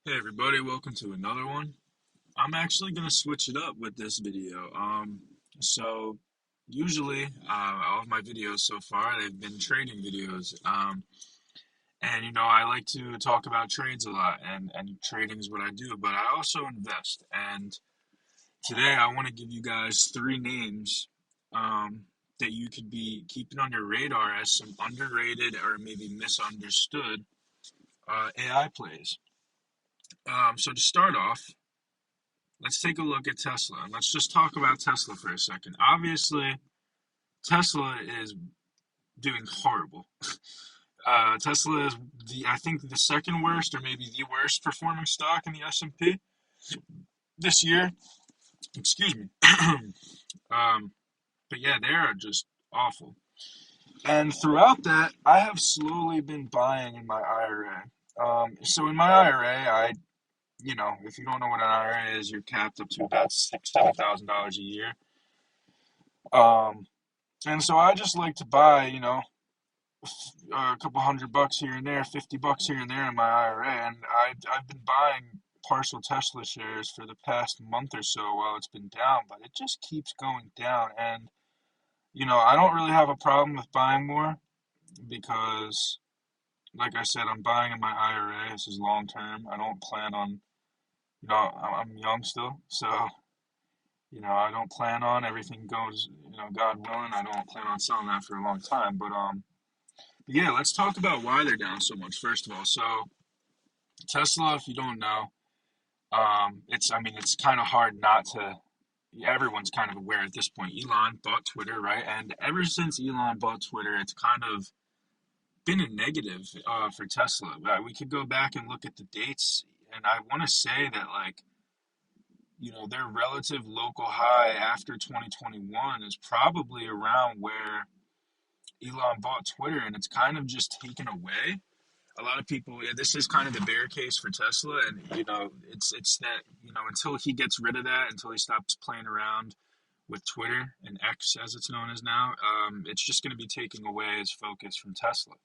Hey everybody, welcome to another one. I'm actually gonna switch it up with this video. So usually all of my videos so far they've been trading videos. And I like to talk about trades a lot, and trading is what I do. But I also invest. And today I want to give you guys three names um, that you could be keeping on your radar as some underrated or maybe misunderstood AI plays. So to start off. Let's take a look at Tesla and let's just talk about Tesla for a second. Obviously, Tesla is doing horrible. Tesla is I think the second worst or maybe the worst performing stock in the S&P this year. Excuse me. But yeah, they are just awful. And throughout that, I have slowly been buying in my IRA. So in my IRA, if you don't know what an IRA is, you're capped up to about $7,000 a year. Um, And so I just like to buy, a couple $100 here and there, $50 here and there in my IRA. And I've been buying partial Tesla shares for the past month or so while it's been down, but it just keeps going down. And, I don't really have a problem with buying more because, like I said, I'm buying in my IRA. This is long term. I don't plan on, I'm young still. So, I don't plan on everything goes, God willing, I don't plan on selling that for a long time. But yeah, let's talk about why they're down so much. First of all, so Tesla, if you don't know, it's kind of hard not to. Everyone's kind of aware at this point. Elon bought Twitter, right? And ever since Elon bought Twitter, it's kind of been a negative for Tesla. We could go back and look at the dates, and I want to say that their relative local high after 2021 is probably around where Elon bought Twitter, and it's kind of just taken away. A lot of people, yeah, this is kind of the bear case for Tesla, and it's that until he gets rid of that, until he stops playing around with Twitter and X as it's known as now, it's just going to be taking away his focus from Tesla.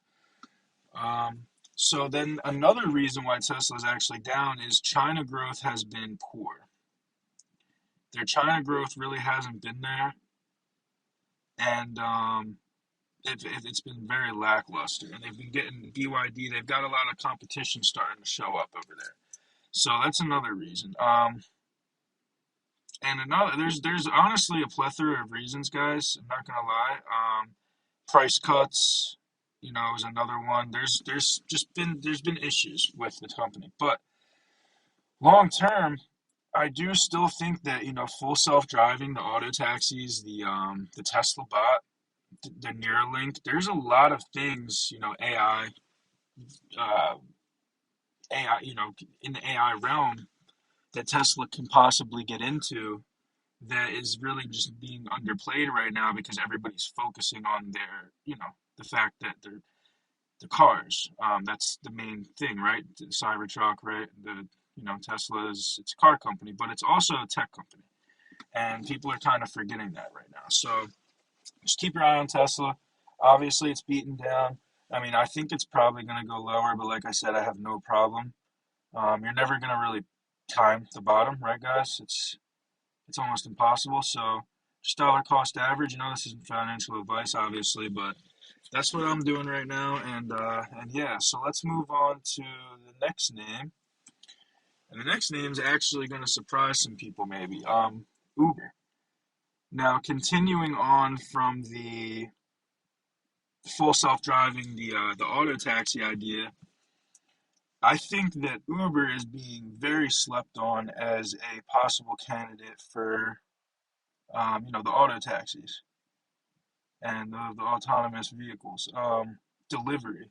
So then another reason why Tesla is actually down is China growth has been poor. Their China growth really hasn't been there, and it's been very lackluster, and they've been getting BYD. They've got a lot of competition starting to show up over there, so that's another reason. And another there's honestly a plethora of reasons, guys. I'm not gonna lie. Price cuts, is another one. There's been issues with the company, but long term, I do still think that full self driving, the auto taxis, the Tesla bot, the Neuralink. There's a lot of things, uh, AI, in the AI realm that Tesla can possibly get into that is really just being underplayed right now because everybody's focusing on the fact that they're the cars. That's the main thing, right? The Cybertruck, right? Tesla it's a car company, but it's also a tech company, and people are kind of forgetting that right now. So just keep your eye on Tesla. Obviously, it's beaten down. I mean, I think it's probably going to go lower, but like I said, I have no problem. You're never going to really time the bottom, right, guys? It's almost impossible. So just dollar cost average. This isn't financial advice, obviously, but that's what I'm doing right now. And yeah, so let's move on to the next name. And the next name is actually going to surprise some people, maybe. Uber. Now, continuing on from the full self-driving, the auto taxi idea, I think that Uber is being very slept on as a possible candidate for, the auto taxis and the autonomous vehicles. Delivery.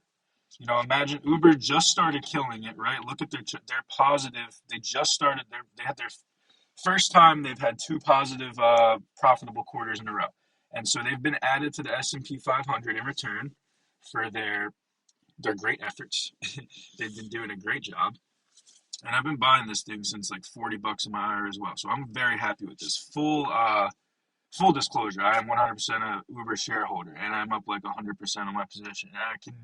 Imagine Uber just started killing it, right? Look at their positive. They just started. They had their first time they've had two positive profitable quarters in a row, and so they've been added to the S&P 500 in return for their great efforts. They've been doing a great job, and I've been buying this thing since like $40 in my IRA as well. So I'm very happy with this. Full disclosure, I am 100% a Uber shareholder, and I'm up like 100% on my position. And I can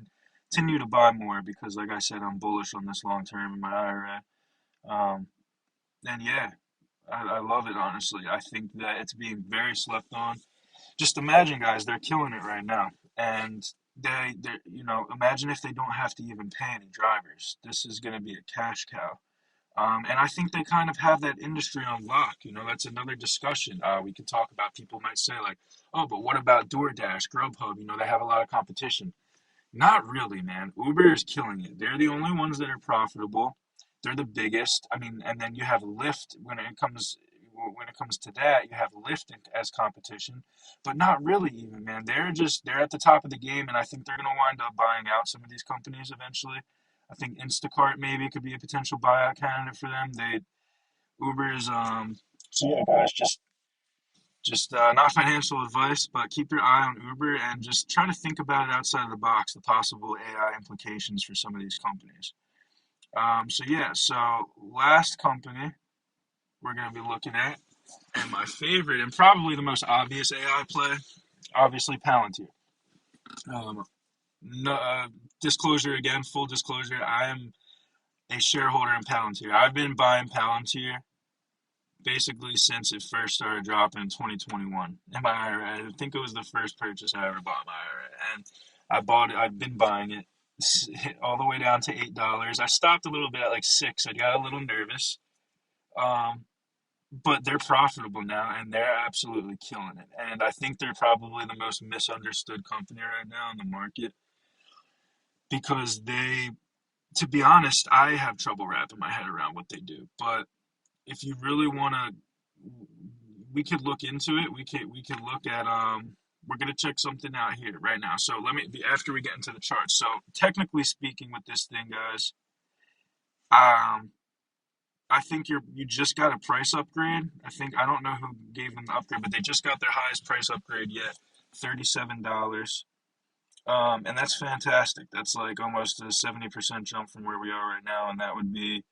continue to buy more because, like I said, I'm bullish on this long term in my IRA. And yeah, I love it, honestly. I think that it's being very slept on. Just imagine, guys, they're killing it right now. And imagine if they don't have to even pay any drivers. This is going to be a cash cow. And I think they kind of have that industry on lock. That's another discussion. We could talk about, people might say like, oh, but what about DoorDash, Grubhub? They have a lot of competition. Not really, man. Uber is killing it. They're the only ones that are profitable. They're the biggest. I mean, and then you have Lyft when it comes to that, you have Lyft as competition, but not really even, man. They're at the top of the game, and I think they're gonna wind up buying out some of these companies eventually. I think Instacart maybe could be a potential buyout candidate for them. Uber's so yeah, guys, just not financial advice, but keep your eye on Uber and just try to think about it outside of the box, the possible AI implications for some of these companies. So yeah, so last company we're going to be looking at, and my favorite and probably the most obvious AI play, obviously Palantir. Um, no, disclosure again, full disclosure, I am a shareholder in Palantir. I've been buying Palantir basically since it first started dropping in 2021 in my IRA. I think it was the first purchase I ever bought in my IRA, and I bought it. I've been buying it all the way down to $8. I stopped a little bit at like 6. I got a little nervous, but they're profitable now, and they're absolutely killing it. And I think they're probably the most misunderstood company right now in the market because to be honest, I have trouble wrapping my head around what they do. But if you really want to, we could look into it. We could look at we're gonna check something out here right now. So after we get into the charts. So technically speaking, with this thing, guys, I think you just got a price upgrade. I don't know who gave them the upgrade, but they just got their highest price upgrade yet, $37. And that's fantastic. That's like almost a 70% jump from where we are right now, and that would be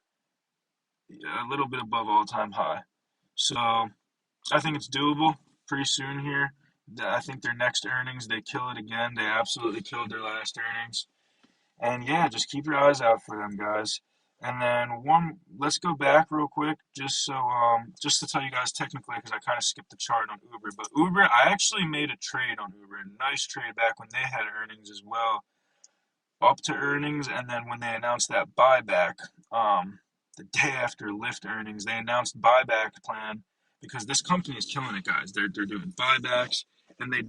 a little bit above all-time high. So I think it's doable pretty soon here. I think their next earnings, they kill it again. They absolutely killed their last earnings. And yeah, just keep your eyes out for them, guys. And then let's go back real quick, just to tell you guys technically, because I kind of skipped the chart on Uber. But Uber, I actually made a trade on Uber, a nice trade back when they had earnings as well, up to earnings, and then when they announced that buyback, the day after Lyft earnings, they announced buyback plan because this company is killing it, guys. They're doing buybacks, and they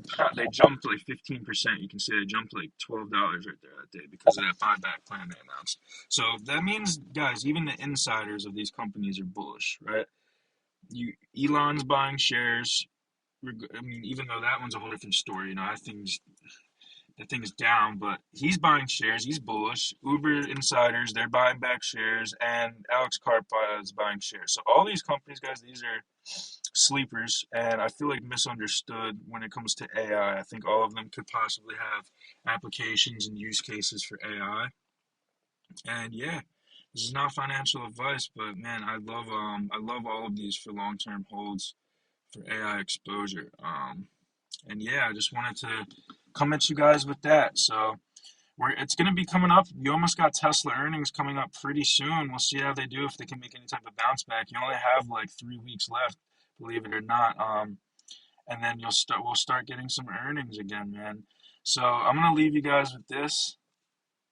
jumped like 15%. You can see they jumped like $12 right there that day because of that buyback plan they announced. So that means, guys, even the insiders of these companies are bullish, right? Elon's buying shares. I mean, even though that one's a whole different story, that thing is down, but he's buying shares. He's bullish. Uber insiders, they're buying back shares, and Alex Karp is buying shares. So all these companies, guys, these are sleepers, and I feel like misunderstood when it comes to AI. I think all of them could possibly have applications and use cases for AI. And yeah, this is not financial advice, but man, I love all of these for long-term holds for AI exposure. And yeah, I just wanted to come at you guys with that. So it's going to be coming up. You almost got Tesla earnings coming up pretty soon. We'll see how they do, if they can make any type of bounce back. You only have like 3 weeks left, believe it or not. And then we'll start getting some earnings again, man. So I'm going to leave you guys with this.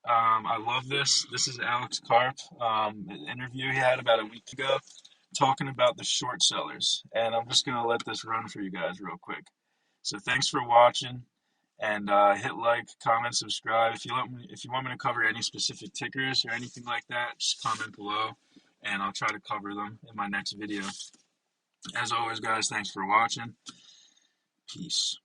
I love this. This is Alex Karp, an interview he had about a week ago talking about the short sellers. And I'm just going to let this run for you guys real quick. So thanks for watching, and hit like, comment, subscribe. If you want me to cover any specific tickers or anything like that, just comment below, and I'll try to cover them in my next video. As always, guys, thanks for watching. Peace.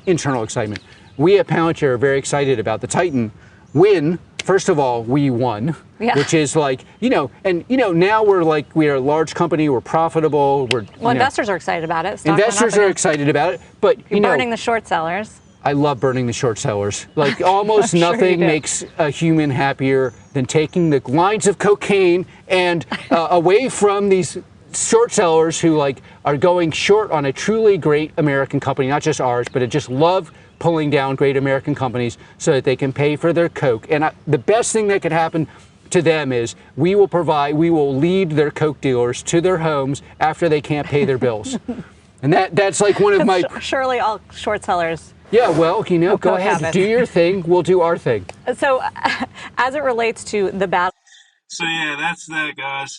Internal excitement. We at Palantir are very excited about the Titan win. First of all, we won, which is like, now we are a large company, we're profitable. Investors are excited about it. Investors are excited about it, but you're burning the short sellers. I love burning the short sellers. Like almost nothing makes a human happier than taking the lines of cocaine and away from these short sellers who are going short on a truly great American company, not just ours, but just love pulling down great American companies so that they can pay for their coke. And the best thing that could happen to them is we will lead their Coke dealers to their homes after they can't pay their bills. And that's like one of my... Surely all short sellers. Yeah, well, go ahead, do your thing, we'll do our thing. So as it relates to the battle. So yeah, that's that, guys.